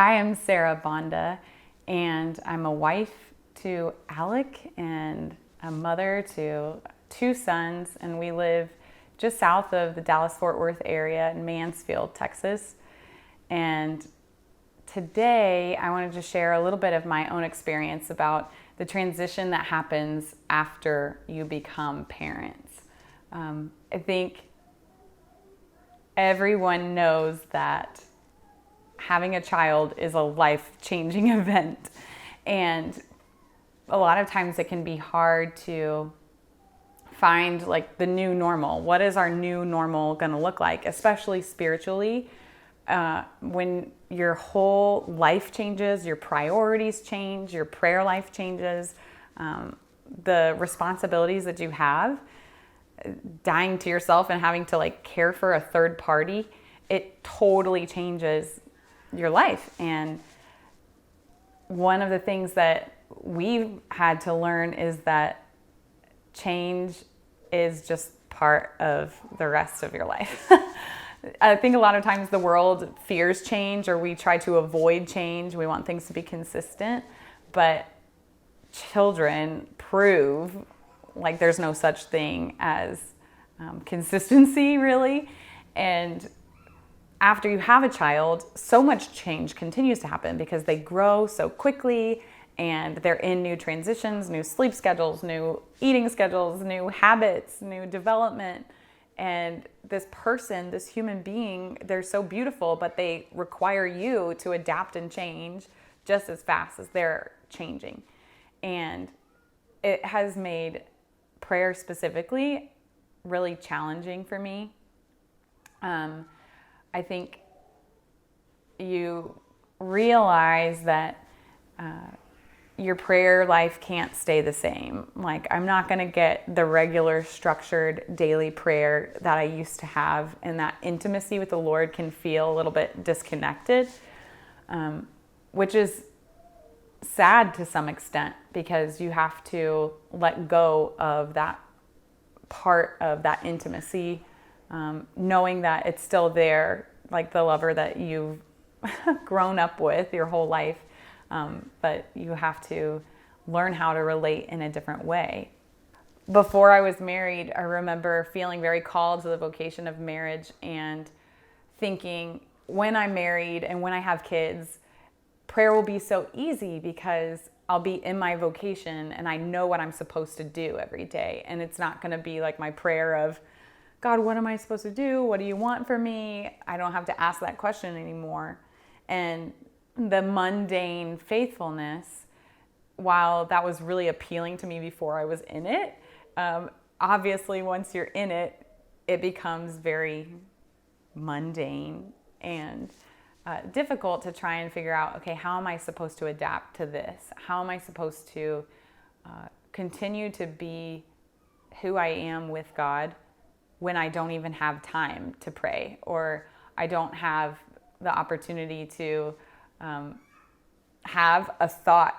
Hi, I'm Sarah Banda, and I'm a wife to Alec and a mother to two sons, and we live just south of the Dallas-Fort Worth area in Mansfield, Texas. And today I wanted to share a little bit of my own experience about the transition that happens after you become parents. I think everyone knows that having a child is a life-changing event, and a lot of times it can be hard to find like the new normal. What is our new normal going to look like, especially spiritually? When your whole life changes, your priorities change, your prayer life changes, the responsibilities that you have, dying to yourself and having to like care for a third party, it totally changes your life. And one of the things that we've had to learn is that change is just part of the rest of your life. I think a lot of times the world fears change, or we try to avoid change. We want things to be consistent, but children prove like there's no such thing as consistency, really. And after you have a child, so much change continues to happen because they grow so quickly and they're in new transitions, new sleep schedules, new eating schedules, new habits, new development. And this person, this human being, they're so beautiful, but they require you to adapt and change just as fast as they're changing. And it has made prayer specifically really challenging for me. I think you realize that your prayer life can't stay the same. Like, I'm not going to get the regular structured daily prayer that I used to have, and that intimacy with the Lord can feel a little bit disconnected, which is sad to some extent because you have to let go of that part of that intimacy, knowing that it's still there, like the lover that you've grown up with your whole life. But you have to learn how to relate in a different way. Before I was married, I remember feeling very called to the vocation of marriage and thinking, when I'm married and when I have kids, prayer will be so easy because I'll be in my vocation and I know what I'm supposed to do every day. And it's not going to be like my prayer of, God, what am I supposed to do? What do you want from me? I don't have to ask that question anymore. And the mundane faithfulness, while that was really appealing to me before I was in it, obviously once you're in it, it becomes very mundane and difficult to try and figure out, okay, how am I supposed to adapt to this? How am I supposed to continue to be who I am with God when I don't even have time to pray, or I don't have the opportunity to have a thought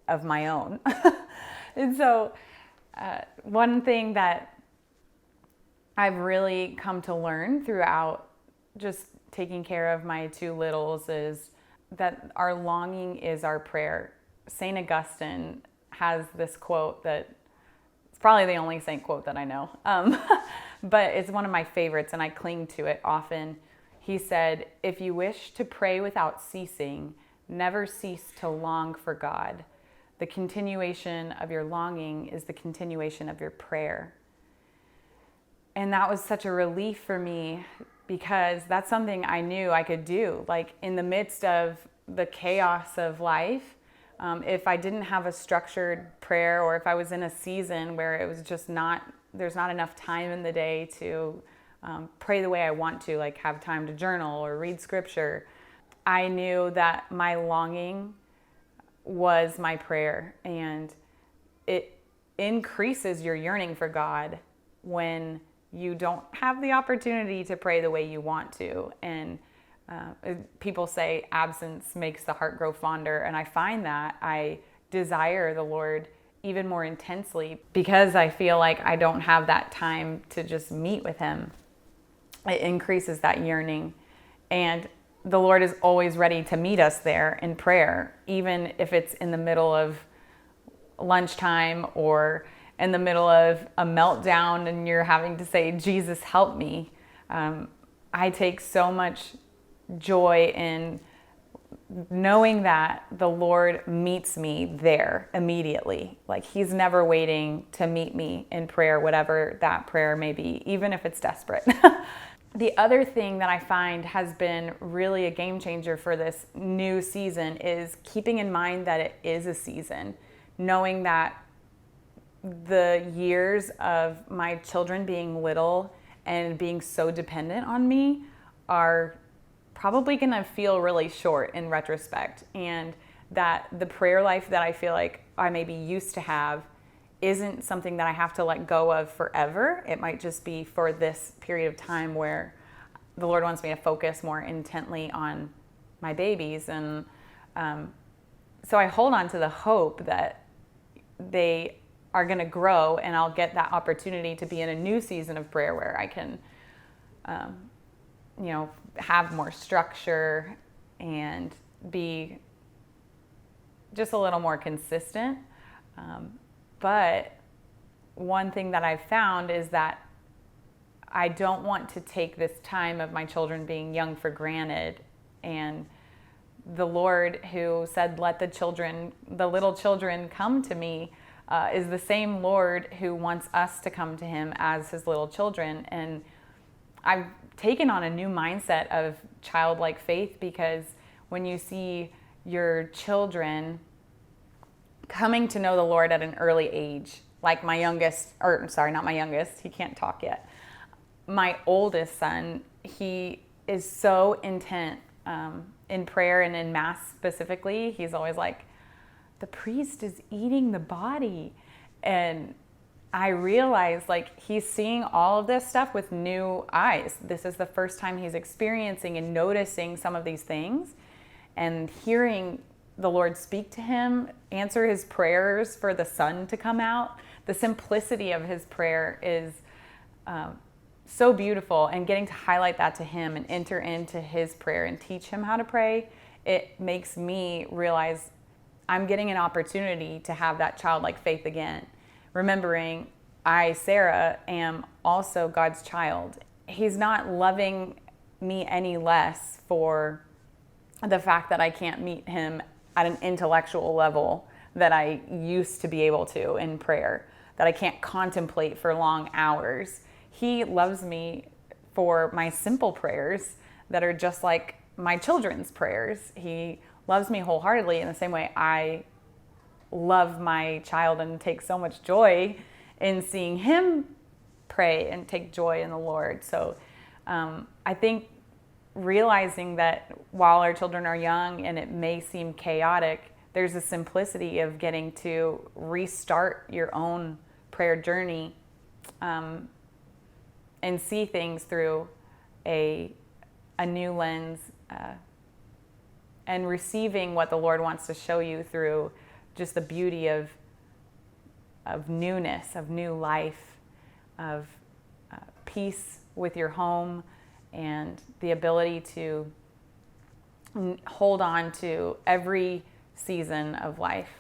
of my own. And so one thing that I've really come to learn throughout just taking care of my two littles is that our longing is our prayer. St. Augustine has this quote that it's probably the only saint quote that I know, but it's one of my favorites and I cling to it often. He said, "If you wish to pray without ceasing, never cease to long for God. The continuation of your longing is the continuation of your prayer." And that was such a relief for me because that's something I knew I could do. Like, in the midst of the chaos of life, if I didn't have a structured prayer, or if I was in a season where it was just there's not enough time in the day to pray the way I want to, like have time to journal or read scripture, I knew that my longing was my prayer, and it increases your yearning for God when you don't have the opportunity to pray the way you want to. And people say absence makes the heart grow fonder, and I find that I desire the Lord even more intensely because I feel like I don't have that time to just meet with Him. It increases that yearning. And the Lord is always ready to meet us there in prayer, even if it's in the middle of lunchtime or in the middle of a meltdown and you're having to say, Jesus, help me. I take so much joy in knowing that the Lord meets me there immediately. Like he's never waiting to meet me in prayer, whatever that prayer may be, even if it's desperate. The other thing that I find has been really a game changer for this new season is keeping in mind that it is a season, knowing that the years of my children being little and being so dependent on me are probably going to feel really short in retrospect, and that the prayer life that I feel like I maybe used to have isn't something that I have to let go of forever. It might just be for this period of time where the Lord wants me to focus more intently on my babies. And so I hold on to the hope that they are going to grow and I'll get that opportunity to be in a new season of prayer where I can, have more structure and be just a little more consistent. But one thing that I've found is that I don't want to take this time of my children being young for granted. And the Lord who said, let the little children come to me, is the same Lord who wants us to come to him as his little children. And I've taken on a new mindset of childlike faith, because when you see your children coming to know the Lord at an early age, like my youngest, or sorry, not my youngest, he can't talk yet. My oldest son, he is so intent in prayer and in Mass specifically. He's always like, the priest is eating the body. And I realized like he's seeing all of this stuff with new eyes. This is the first time he's experiencing and noticing some of these things, and hearing the Lord speak to him, answer his prayers for the sun to come out. The simplicity of his prayer is so beautiful, and getting to highlight that to him and enter into his prayer and teach him how to pray, it makes me realize I'm getting an opportunity to have that childlike faith again. Remembering I, Sarah, am also God's child. He's not loving me any less for the fact that I can't meet him at an intellectual level that I used to be able to in prayer, that I can't contemplate for long hours. He loves me for my simple prayers that are just like my children's prayers. He loves me wholeheartedly in the same way I love my child and take so much joy in seeing him pray and take joy in the Lord. So I think realizing that while our children are young and it may seem chaotic, there's a simplicity of getting to restart your own prayer journey and see things through a new lens, and receiving what the Lord wants to show you through just the beauty of newness, of new life, of peace with your home, and the ability to hold on to every season of life.